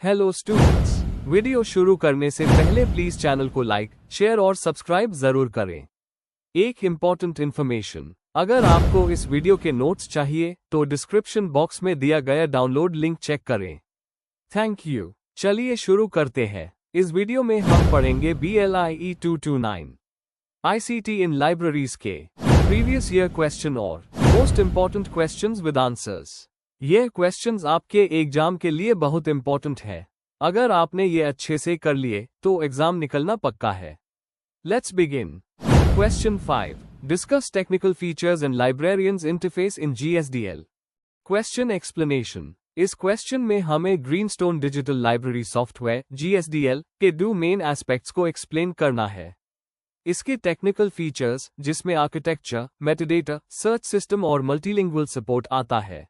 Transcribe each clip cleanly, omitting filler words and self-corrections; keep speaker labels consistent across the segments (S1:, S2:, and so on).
S1: Hello students, video शुरू करने से पहले प्लीज चैनल को लाइक, शेयर और सब्सक्राइब जरूर करें। एक इम्पॉर्टेंट इन्फॉर्मेशन, अगर आपको इस वीडियो के नोट्स चाहिए तो डिस्क्रिप्शन बॉक्स में दिया गया डाउनलोड लिंक चेक करें। Thank you. चलिए शुरू करते हैं। इस वीडियो में हम पढ़ेंगे BLIE 229 ICT इन लाइब्रेरीज के प्रीवियस ईयर क्वेश्चन और most important questions with answers. ये क्वेश्चंस आपके एग्जाम के लिए बहुत इंपॉर्टेंट है। अगर आपने ये अच्छे से कर लिए तो एग्जाम निकलना पक्का है। Let's begin. Question 5, discuss technical features and librarians interface in GSDL। Question explanation. इस क्वेश्चन में हमें Greenstone digital library software GSDL के दो मेन एस्पेक्ट्स को एक्सप्लेन करना है। इसके टेक्निकल फीचर्स, जिसमें आर्किटेक्चर, मेटाडेटा, सर्च सिस्टम और मल्टीलिंगुअल सपोर्ट आता है।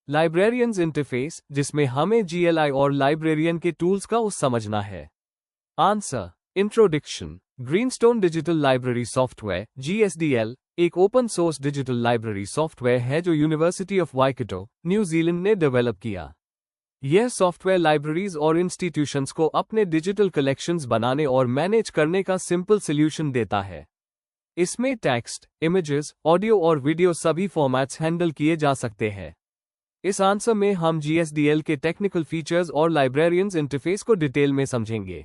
S1: लाइब्रेरियंस इंटरफेस, जिसमें हमें GLI और लाइब्रेरियन के टूल्स का समझना है। Answer. Introduction. Greenstone digital library software GSDL एक open source digital library software है जो यूनिवर्सिटी ऑफ वाइकाटो, न्यूजीलैंड ने डेवलप किया। यह सॉफ्टवेयर लाइब्रेरीज और इंस्टीट्यूशंस को अपने डिजिटल कलेक्शंस बनाने और मैनेज करने का सिंपल सॉल्यूशन देता है। इसमें टेक्स्ट, इमेजेस, ऑडियो और वीडियो सभी फॉर्मेट्स हैंडल किए जा सकते हैं। इस आंसर में हम GSDL के टेक्निकल फीचर्स और लाइब्रेरियंस इंटरफेस को डिटेल में समझेंगे।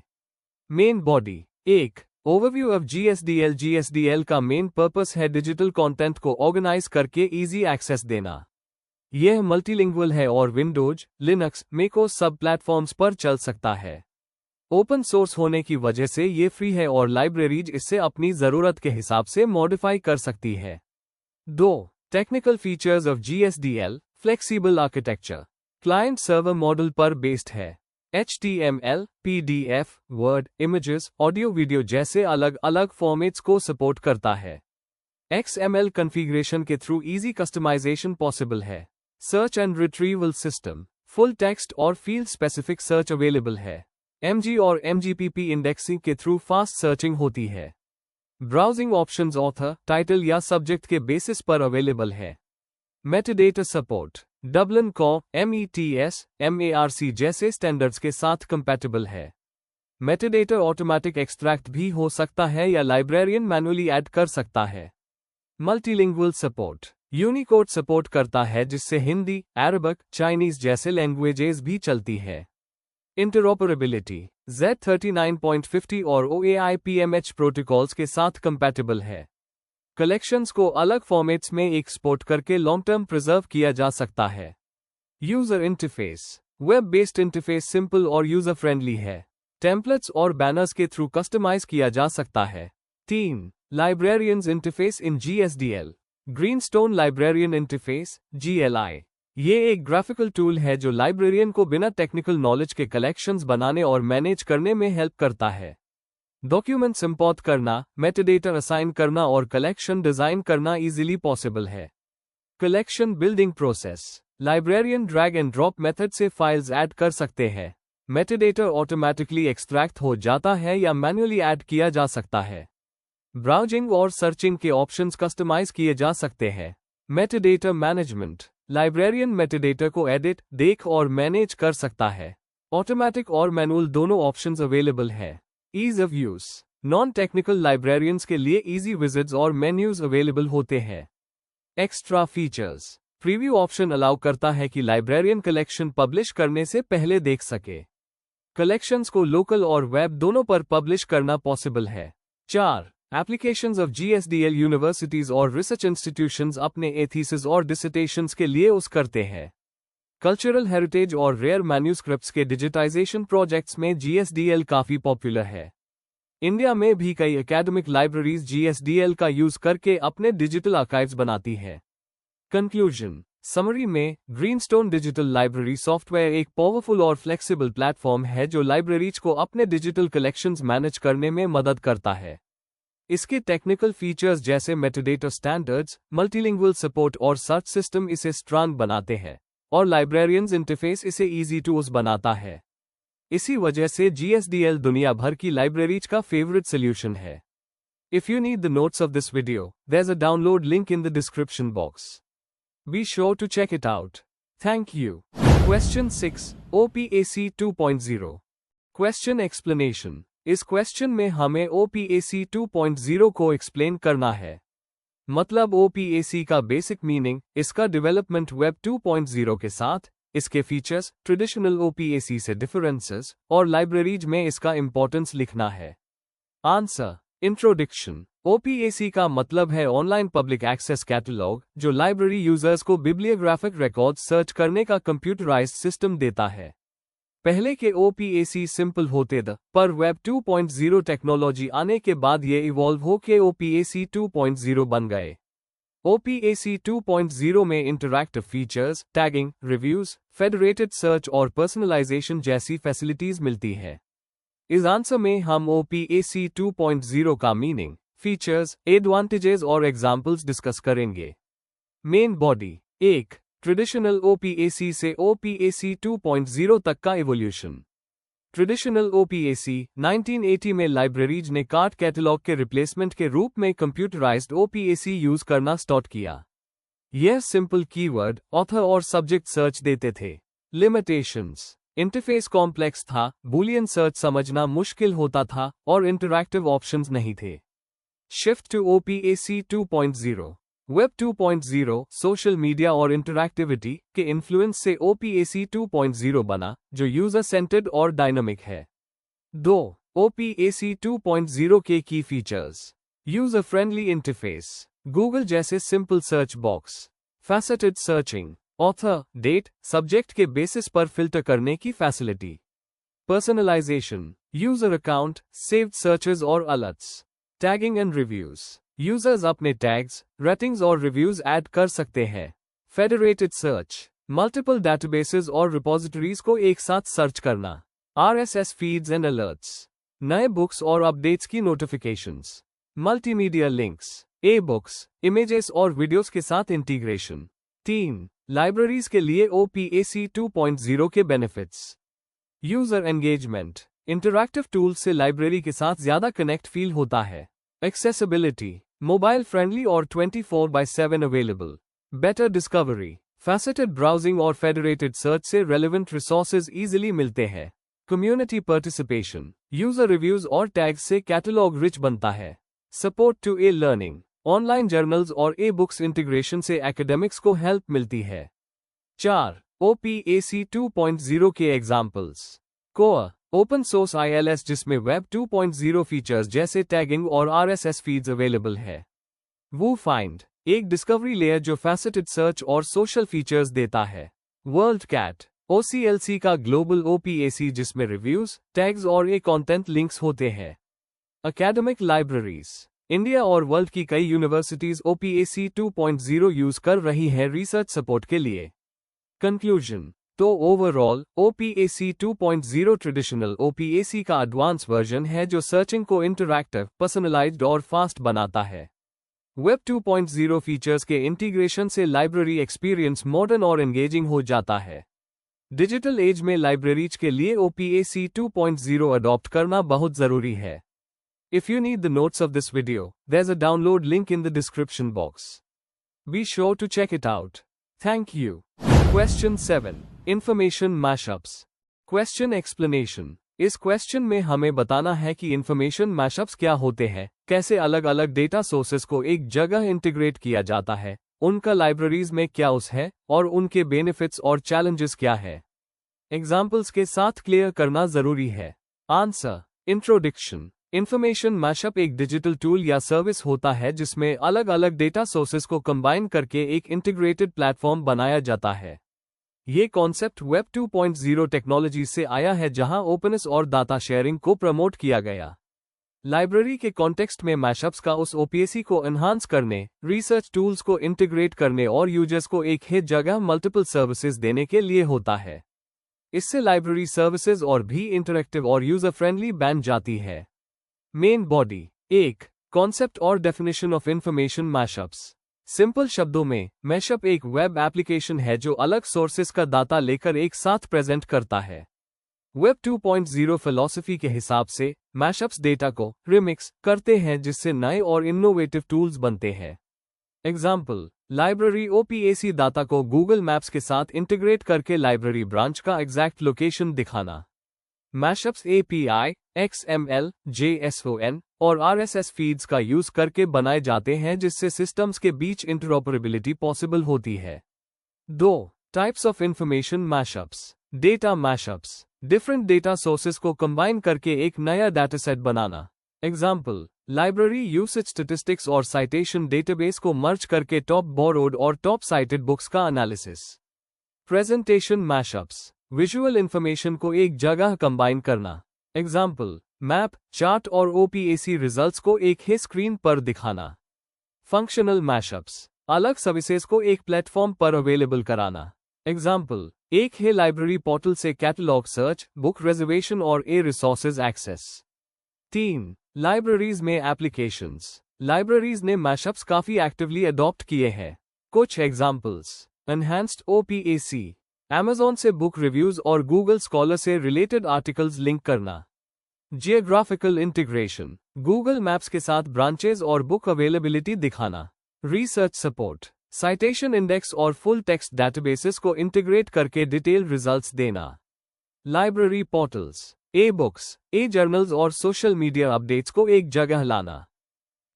S1: Main body. 1. Overview of GSDL। GSDL का मेन पर्पस है डिजिटल कंटेंट को ऑर्गेनाइज करके इजी एक्सेस देना। यह मल्टीलिंगुअल है और विंडोज, लिनक्स, मैकओएस सब प्लेटफॉर्म्स पर चल सकता है। ओपन सोर्स होने की वजह से ये फ्री है और लाइब्रेरीज इससे अपनी जरूरत के हिसाब से मॉडिफाई कर सकती है। 2. Technical features of GSDL। Flexible architecture, client server model पर बेस्ड है। HTML, PDF, word, images, audio, video जैसे अलग अलग फॉर्मेट्स को सपोर्ट करता है। XML कॉन्फ़िगरेशन के थ्रू इजी कस्टमाइजेशन पॉसिबल है। Search and retrieval system, full text और फील्ड स्पेसिफिक सर्च अवेलेबल है। MG और MGPP इंडेक्सिंग के थ्रू फास्ट सर्चिंग होती है। ब्राउजिंग ऑप्शंस ऑथर, टाइटल या सब्जेक्ट के बेसिस पर अवेलेबल है। मेटाडेटा सपोर्ट, डबलिन कॉ, METS, MARC जैसे स्टैंडर्ड्स के साथ कंपैटिबल है। मेटाडेटा ऑटोमेटिक एक्सट्रैक्ट भी हो सकता है या लाइब्रेरियन मैनुअली ऐड कर सकता है। मल्टीलिंगुअल सपोर्ट, यूनिकोड सपोर्ट करता है जिससे हिंदी, अरबिक, चाइनीज जैसे लैंग्वेजेस भी चलती है। इंटरऑपरेबिलिटी, Z39.50 और OAI PMH प्रोटोकॉल्स के साथ कंपैटिबल है। कलेक्शंस को अलग फॉर्मेट्स में एक्सपोर्ट करके लॉन्ग टर्म प्रिजर्व किया जा सकता है। User interface, web based interface simple और यूजर फ्रेंडली है। टेम्पलेट्स और बैनर्स के थ्रू कस्टमाइज किया जा सकता है। 3. लाइब्रेरियंस इंटरफेस इन GSDL। Greenstone librarian interface GLI ये एक ग्राफिकल टूल है जो लाइब्रेरियन को बिना टेक्निकल नॉलेज के कलेक्शंस बनाने और मैनेज करने में हेल्प करता है। डॉक्यूमेंट्स इंपोर्ट करना, मेटाडेटा असाइन करना और कलेक्शन डिजाइन करना इजीली पॉसिबल है। Collection building process, librarian drag and drop method से फाइल्स ऐड कर सकते हैं। मेटाडेटा ऑटोमेटिकली एक्सट्रैक्ट हो जाता है या मैन्युअली ऐड किया जा सकता है। ब्राउजिंग और सर्चिंग के ऑप्शंस कस्टमाइज किए जा सकते हैं। मेटाडेटा मैनेजमेंट, लाइब्रेरियन मेटाडेटा को एडिट, देख और मैनेज कर सकता है। ऑटोमेटिक और मैनुअल दोनों ऑप्शंस अवेलेबल है। Ease of use, non technical librarians के लिए इजी विजिट्स और मेन्यूज अवेलेबल होते हैं। Extra features, preview option allow करता है कि लाइब्रेरियन कलेक्शन पब्लिश करने से पहले देख सके। कलेक्शंस को लोकल और वेब दोनों पर पब्लिश करना पॉसिबल है। 4. एप्लीकेशंस ऑफ GSDL यूनिवर्सिटीज और रिसर्च इंस्टीट्यूशंस अपने थीसिस और डिसर्टेशंस के लिए यूज करते हैं। कल्चरल हेरिटेज और रेयर मैन्यूस्क्रिप्ट्स के डिजिटाइजेशन प्रोजेक्ट्स में GSDL काफी पॉपुलर है। इंडिया में भी कई एकेडमिक लाइब्रेरीज GSDL का यूज करके अपने डिजिटल आर्काइव्स बनाती है। कंक्लूजन, समरी में, ग्रीनस्टोन डिजिटल लाइब्रेरी सॉफ्टवेयर एक पावरफुल और फ्लेक्सिबल प्लेटफॉर्म है जो लाइब्रेरीज को अपने डिजिटल कलेक्शंस मैनेज करने में मदद करता है। इसके टेक्निकल फीचर्स जैसे मेटाडेटा स्टैंडर्ड्स, मल्टीलिंगुअल सपोर्ट और सर्च सिस्टम इसे स्ट्रांग बनाते हैं और लाइब्रेरियंस इंटरफेस इसे इजी टू यूज बनाता है। इसी वजह से GSDL दुनिया भर की लाइब्रेरीज का फेवरेट सॉल्यूशन है। If you need the notes of this video, there is a download link in the description box. Be sure to check it out. Thank you. Question 6. OPAC 2.0. Question explanation. इस question में हमें OPAC 2.0 को explain करना है। मतलब OPAC का basic meaning, इसका development web 2.0 के साथ, इसके फीचर्स, ट्रेडिशनल OPAC से डिफरेंसेस और लाइब्रेरीज में इसका इंपॉर्टेंस लिखना है। आंसर। इंट्रोडक्शन। OPAC का मतलब है ऑनलाइन पब्लिक एक्सेस कैटलॉग, जो लाइब्रेरी यूजर्स को बिब्लियोग्राफिक रिकॉर्ड सर्च करने का कंप्यूटराइज्ड सिस्टम देता है। पहले के OPAC सिंपल होते थे, पर वेब 2.0 टेक्नोलॉजी आने के बाद ये इवॉल्व होके OPAC 2.0 बन गए। OPAC 2.0 में interactive features, tagging, reviews, federated search और पर्सनलाइजेशन जैसी फैसिलिटीज मिलती है। इस आंसर में हम OPAC 2.0 का मीनिंग, फीचर्स, एडवांटेजेस और एग्जाम्पल्स डिस्कस करेंगे। Main body. 1. ट्रेडिशनल OPAC से OPAC 2.0 तक का इवोल्यूशन। ट्रेडिशनल OPAC 1980 में लाइब्रेरीज ने कार्ड कैटलॉग के रिप्लेसमेंट के रूप में कंप्यूटराइज्ड OPAC यूज करना स्टार्ट किया। यह सिंपल कीवर्ड, ऑथर और सब्जेक्ट सर्च देते थे। लिमिटेशंस। इंटरफेस कॉम्प्लेक्स था, बूलियन सर्च समझना मुश्किल होता था और इंटरैक्टिव ऑप्शंस नहीं थे। Shift to OPAC 2.0। Web 2.0 social media और इंटरैक्टिविटी के इन्फ्लुएंस से OPAC 2.0 बना, जो यूजर सेंटर्ड और डायनामिक है। 2. OPAC 2.0 के की features. User friendly interface, Google जैसे simple search box, faceted searching, author, date, subject के बेसिस पर फिल्टर करने की facility, personalisation, user account, saved searches और alerts, tagging and reviews, users अपने टैग्स, रेटिंग्स और रिव्यूज ऐड कर सकते हैं, फेडरेटेड सर्च, मल्टीपल डेटाबेसेस और रिपोजिटरीज को एक साथ सर्च करना, RSS फीड्स एंड अलर्ट्स, नए बुक्स और अपडेट्स की नोटिफिकेशंस, मल्टीमीडिया लिंक्स, e-बुक्स, इमेजेस और वीडियोस के साथ इंटीग्रेशन। 3. लाइब्रेरीज के लिए OPAC 2.0 के benefits. User engagement, interactive tools से लाइब्रेरी के साथ ज्यादा कनेक्ट फील होता है। एक्सेसिबिलिटी, मोबाइल फ्रेंडली और 24/7 available. Better discovery, faceted browsing और फेडरेटेड सर्च से रेलेवेंट रिसोर्सेज इजीली मिलते हैं। कम्युनिटी पार्टिसिपेशन, यूजर रिव्यूज और टैग्स से कैटलॉग रिच बनता है। Support to learning, online journals और e-बुक्स इंटीग्रेशन से एकेडमिक्स को हेल्प मिलती है। 4. OPAC 2.0 के examples. Koha, open source ILS जिसमें वेब 2.0 फीचर्स जैसे टैगिंग और RSS फीड्स अवेलेबल है। वो फाइंड, एक डिस्कवरी लेयर जो फैसेटेड सर्च और सोशल फीचर्स देता है। वर्ल्ड कैट, OCLC का ग्लोबल OPAC जिसमें रिव्यूज, टैग्स और कंटेंट लिंक्स होते हैं। एकेडमिक लाइब्रेरीज, इंडिया और वर्ल्ड की कई यूनिवर्सिटीज OPAC 2.0 यूज कर रही है रिसर्च सपोर्ट के लिए। कंक्लूजन। तो ओवरऑल OPAC 2.0 ट्रेडिशनल OPAC का एडवांस वर्जन है जो सर्चिंग को इंटरैक्टिव, पर्सनलाइज्ड और फास्ट बनाता है। वेब 2.0 फीचर्स के इंटीग्रेशन से लाइब्रेरी एक्सपीरियंस मॉडर्न और एंगेजिंग हो जाता है। डिजिटल एज में लाइब्रेरीज के लिए OPAC 2.0 अडॉप्ट करना बहुत जरूरी है। If you need the notes of this video, there's a download link in the description box. Be sure to check it out. Thank you. Question 7. Information mashups. Question explanation. इस question में हमें बताना है कि इंफॉर्मेशन मैशअप्स क्या होते हैं, कैसे अलग अलग डेटा सोर्सेस को एक जगह इंटीग्रेट किया जाता है, उनका लाइब्रेरीज में क्या यूज है और उनके बेनिफिट्स और चैलेंजेस क्या है। एग्जाम्पल्स के साथ क्लियर करना जरूरी है। आंसर। इंट्रोडक्शन। इंफॉर्मेशन मैशअप एक डिजिटल टूल या सर्विस होता है जिसमें अलग अलग डेटा सोर्सेस को कंबाइन करके एक इंटीग्रेटेड प्लेटफॉर्म बनाया जाता है। ये कॉन्सेप्ट वेब 2.0 टेक्नोलॉजी से आया है जहां ओपननेस और डाटा शेयरिंग को प्रमोट किया गया। लाइब्रेरी के कॉन्टेक्स्ट में मैशअप्स का उस OPAC को एनहांस करने, रिसर्च टूल्स को इंटीग्रेट करने और यूजर्स को एक ही जगह मल्टीपल सर्विसेज देने के लिए होता है। इससे लाइब्रेरी सर्विसेज और भी इंटरैक्टिव और यूजर फ्रेंडली बन जाती है। Main body. 1. कॉन्सेप्ट और definition of information mashups. Simple शब्दों में, मैशअप एक वेब एप्लीकेशन है जो अलग सोर्सेस का डाटा लेकर एक साथ प्रेजेंट करता है। वेब 2.0 फिलॉसफी के हिसाब से, मैशअप्स डेटा को रिमिक्स करते हैं जिससे नए और इनोवेटिव टूल्स बनते हैं। एग्जाम्पल, लाइब्रेरी OPAC डाटा को गूगल मैप्स के साथ इंटीग्रेट करके लाइब्रेरी ब्रांच का एग्जैक्ट लोकेशन दिखाना। मैशअप्स API, XML, JSON और RSS फीड्स का यूज करके बनाए जाते हैं जिससे सिस्टम्स के बीच इंटरऑपरेबिलिटी पॉसिबल होती है। 2. Types of information mashups. Data mashups, different data sources को कंबाइन करके एक नया डाटासेट बनाना। एग्जाम्पल, लाइब्रेरी यूसेज स्टैटिस्टिक्स और साइटेशन डेटाबेस को मर्ज करके टॉप बोरोड और टॉप साइटेड बुक्स का analysis. Presentation mashups, visual information को एक जगह कंबाइन करना। एग्जाम्पल, मैप, चार्ट और OPAC रिजल्ट्स को एक ही स्क्रीन पर दिखाना। फंक्शनल मैशअप्स, अलग सर्विसेज को एक प्लेटफॉर्म पर अवेलेबल कराना। एग्जाम्पल, एक ही लाइब्रेरी पोर्टल से कैटलॉग सर्च, बुक रिजर्वेशन और रिसोर्सेज एक्सेस। 3. लाइब्रेरीज में एप्लीकेशंस। लाइब्रेरीज ने मैशअप्स काफी एक्टिवली अडॉप्ट किए हैं। कुछ एग्जाम्पल्स, एनहांस्ड OPAC, Amazon से बुक रिव्यूज और गूगल स्कॉलर से रिलेटेड आर्टिकल्स लिंक करना। जियोग्राफिकल इंटीग्रेशन, गूगल मैप्स के साथ ब्रांचेज और बुक अवेलेबिलिटी दिखाना। रिसर्च सपोर्ट, साइटेशन इंडेक्स और फुल टेक्स्ट डेटाबेसेस को इंटीग्रेट करके डिटेल रिजल्ट्स देना। लाइब्रेरी पोर्टल्स, बुक्स, जर्नल्स और सोशल मीडिया अपडेट्स को एक जगह लाना।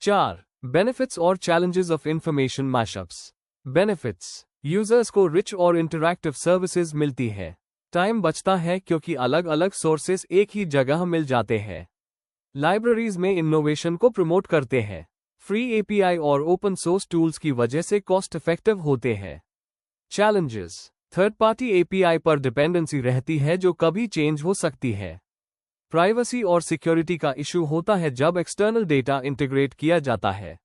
S1: 4. बेनिफिट्स और challenges of information mashups. Benefits, users को रिच और इंटरैक्टिव सर्विसेज मिलती है। टाइम बचता है क्योंकि अलग अलग सोर्सेस एक ही जगह मिल जाते हैं। लाइब्रेरीज में इनोवेशन को प्रमोट करते हैं। फ्री API और ओपन सोर्स टूल्स की वजह से कॉस्ट इफेक्टिव होते हैं। चैलेंजेस, थर्ड पार्टी API पर डिपेंडेंसी रहती है जो कभी चेंज हो सकती है। प्राइवेसी और सिक्योरिटी का इशू होता है जब एक्सटर्नल डेटा इंटीग्रेट किया जाता है।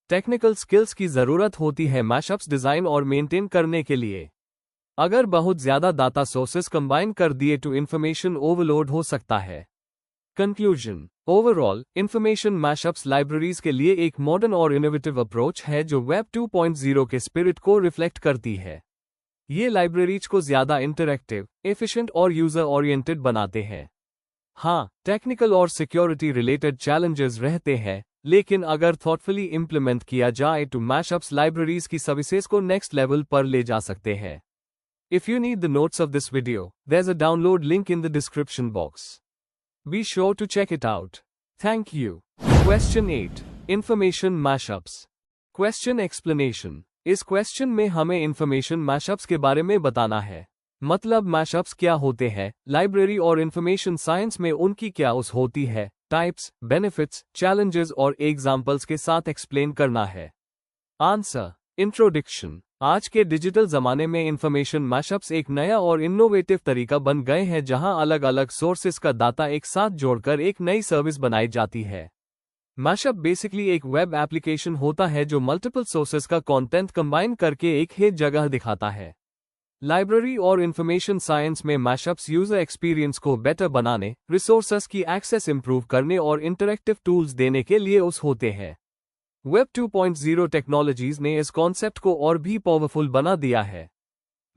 S1: टेक्निकल स्किल्स की जरूरत होती है मैशअप्स डिजाइन और मेंटेन करने के लिए। अगर बहुत ज्यादा डाटा सोर्सेस कंबाइन कर दिए तो इंफॉर्मेशन ओवरलोड हो सकता है। Conclusion, overall information mashups libraries के लिए एक मॉडर्न और इनोवेटिव अप्रोच है जो वेब 2.0 के स्पिरिट को रिफ्लेक्ट करती है। ये लाइब्रेरीज को ज्यादा इंटरैक्टिव, एफिशिएंट और यूजर ओरिएंटेड बनाते हैं। हाँ, टेक्निकल और सिक्योरिटी रिलेटेड चैलेंजेस रहते हैं, लेकिन अगर थॉटफुली इंप्लीमेंट किया जाए तो मैशअप्स लाइब्रेरीज की सर्विसेज को नेक्स्ट लेवल पर ले जा सकते हैं। If you need the notes of this video, there's a download link in the description box. Be sure to check it out. Thank you. Question 8. Information mashups. Question explanation. इस question में हमें information mashups के बारे में बताना है। मतलब mashups क्या होते हैं, लाइब्रेरी और इंफॉर्मेशन साइंस में उनकी क्या यूज होती है, टाइप्स, बेनिफिट्स, चैलेंजेस और एग्जाम्पल्स के साथ एक्सप्लेन करना है। Answer, introduction. आज के डिजिटल जमाने में इंफॉर्मेशन मैशअप्स एक नया और इनोवेटिव तरीका बन गए हैं जहां अलग अलग सोर्सेस का डाटा एक साथ जोड़कर एक नई सर्विस बनाई जाती है। मैशअप बेसिकली एक वेब एप्लीकेशन होता है जो मल्टीपल सोर्सेस का कंटेंट कंबाइन करके एक ही जगह दिखाता है। लाइब्रेरी और इंफॉर्मेशन साइंस में मैशअप्स यूजर एक्सपीरियंस को बेटर बनाने, रिसोर्सेस की एक्सेस इंप्रूव करने और इंटरैक्टिव टूल्स देने के लिए यूज होते हैं। वेब 2.0 टेक्नोलॉजीज ने इस कॉन्सेप्ट को और भी पावरफुल बना दिया है।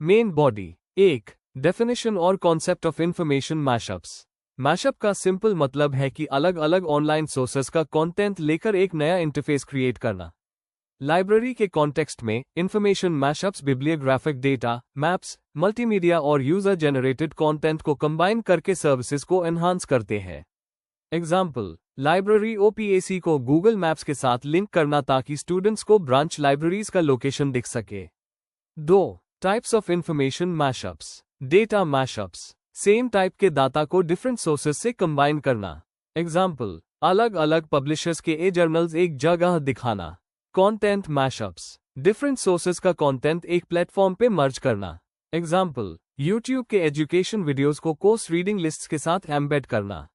S1: Main body. 1. डेफिनेशन और concept of information mashups. Mashup का सिंपल मतलब है कि अलग अलग ऑनलाइन सोर्सेस का कंटेंट लेकर एक नया इंटरफेस क्रिएट करना। लाइब्रेरी के कॉन्टेक्स्ट में information mashups bibliographic data, maps, multimedia और यूजर जनरेटेड कंटेंट को कंबाइन करके सर्विसेज को एनहांस करते हैं। एग्जाम्पल, लाइब्रेरी OPAC को गूगल मैप्स के साथ लिंक करना ताकि स्टूडेंट्स को ब्रांच लाइब्रेरीज का लोकेशन दिख सके। 2. Types of information mashups. Data mashups, same type के डाटा को डिफरेंट सोर्सेस से कंबाइन करना। एग्जाम्पल, अलग अलग पब्लिशर्स के जर्नल्स एक जगह दिखाना। कंटेंट मैशअप्स, डिफरेंट सोर्सेस का कंटेंट एक प्लेटफॉर्म पे मर्ज करना। एग्जाम्पल, यूट्यूब के एजुकेशन वीडियोस को कोर्स रीडिंग लिस्ट्स के साथ एम्बेड करना।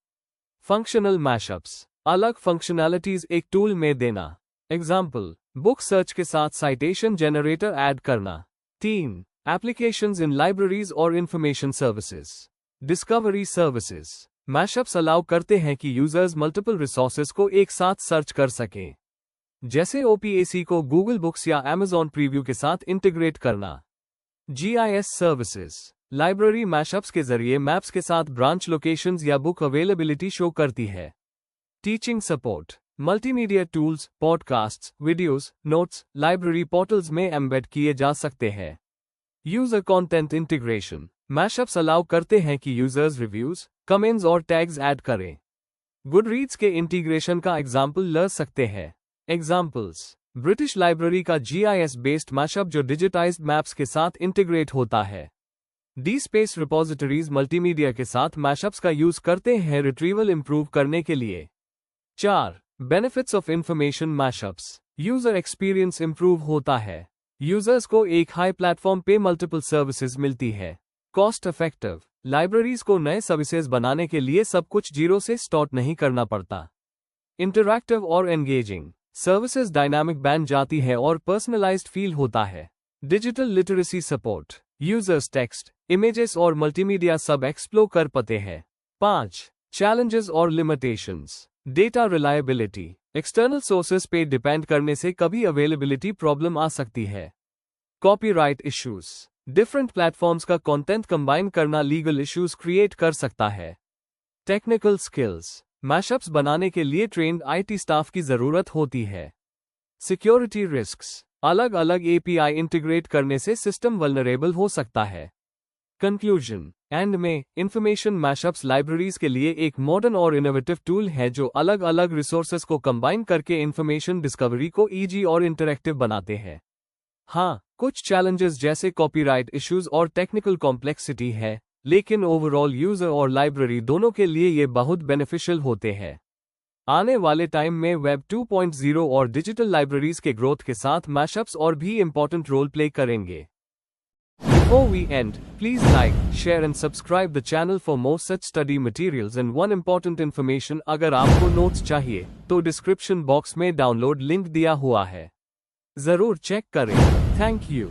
S1: फंक्शनल मैशअप्स, अलग फंक्शनैलिटीज एक टूल में देना। एग्जाम्पल, बुक सर्च के साथ साइटेशन जनरेटर ऐड करना। 3. एप्लीकेशंस इन लाइब्रेरीज और information services. Discovery services, mashups allow करते हैं कि यूजर्स मल्टीपल रिसोर्सेज को एक साथ सर्च कर सकें। जैसे OPAC को गूगल बुक्स या Amazon प्रीव्यू के साथ इंटीग्रेट करना। GIS सर्विसेज, लाइब्रेरी मैशअप्स के जरिए मैप्स के साथ ब्रांच लोकेशंस या बुक अवेलेबिलिटी शो करती है। Teaching support, multimedia tools, podcasts, videos, notes, library portals में एम्बेड किए जा सकते हैं। User content integration. Mashups allow करते हैं कि यूजर्स रिव्यूज, कमेंट्स और टैग्स ऐड करें। गुडरीड्स के इंटीग्रेशन का एग्जाम्पल ले सकते हैं। एग्जाम्पल्स: ब्रिटिश लाइब्रेरी का GIS बेस्ड मैशअप जो डिजिटाइज्ड मैप्स के साथ इंटीग्रेट होता है। DSpace रिपोजिटरीज मल्टीमीडिया के साथ मैशअप्स का यूज करते हैं रिट्रीवल इंप्रूव करने के लिए। 4. Benefits of information mashups. User experience improve होता है। यूजर्स को एक हाई प्लेटफॉर्म पे मल्टीपल सर्विसेज मिलती है। Cost effective. लाइब्रेरीज को नए सर्विसेज बनाने के लिए सब कुछ जीरो से स्टार्ट नहीं करना पड़ता। इंटरैक्टिव और एंगेजिंग। सर्विसेज डायनामिक बन जाती है और पर्सनलाइज्ड फील होता है। Digital literacy support. Users text, images और मल्टीमीडिया सब एक्सप्लोर कर पाते हैं। 5. चैलेंजेस और limitations. Data reliability. External sources पे डिपेंड करने से कभी अवेलेबिलिटी प्रॉब्लम आ सकती है। Copyright issues. डिफरेंट प्लेटफॉर्म्स का कंटेंट कंबाइन करना लीगल इश्यूज क्रिएट कर सकता है। Technical skills. मैशअप्स बनाने के लिए ट्रेन्ड IT स्टाफ की जरूरत होती है। Security risks. अलग अलग API इंटीग्रेट करने से सिस्टम वल्नरेबल हो सकता है। कंक्लूजन। एंड में, इंफॉर्मेशन मैशअप्स लाइब्रेरीज के लिए एक मॉडर्न और इनोवेटिव टूल है जो अलग अलग रिसोर्सेज को कंबाइन करके इंफॉर्मेशन डिस्कवरी को इजी और इंटरैक्टिव बनाते हैं। हाँ, कुछ चैलेंजेस जैसे कॉपीराइट इश्यूज और टेक्निकल कॉम्प्लेक्सिटी है, लेकिन ओवरऑल यूजर और लाइब्रेरी दोनों के लिए ये बहुत बेनिफिशियल होते हैं। आने वाले टाइम में वेब 2.0 और डिजिटल लाइब्रेरीज के ग्रोथ के साथ मैशअप्स और भी इंपॉर्टेंट रोल प्ले करेंगे। Before we end, please like, share and subscribe the channel for more such study materials and one important information अगर आपको नोट्स चाहिए तो डिस्क्रिप्शन बॉक्स में डाउनलोड लिंक दिया हुआ है, जरूर चेक करें। Thank you.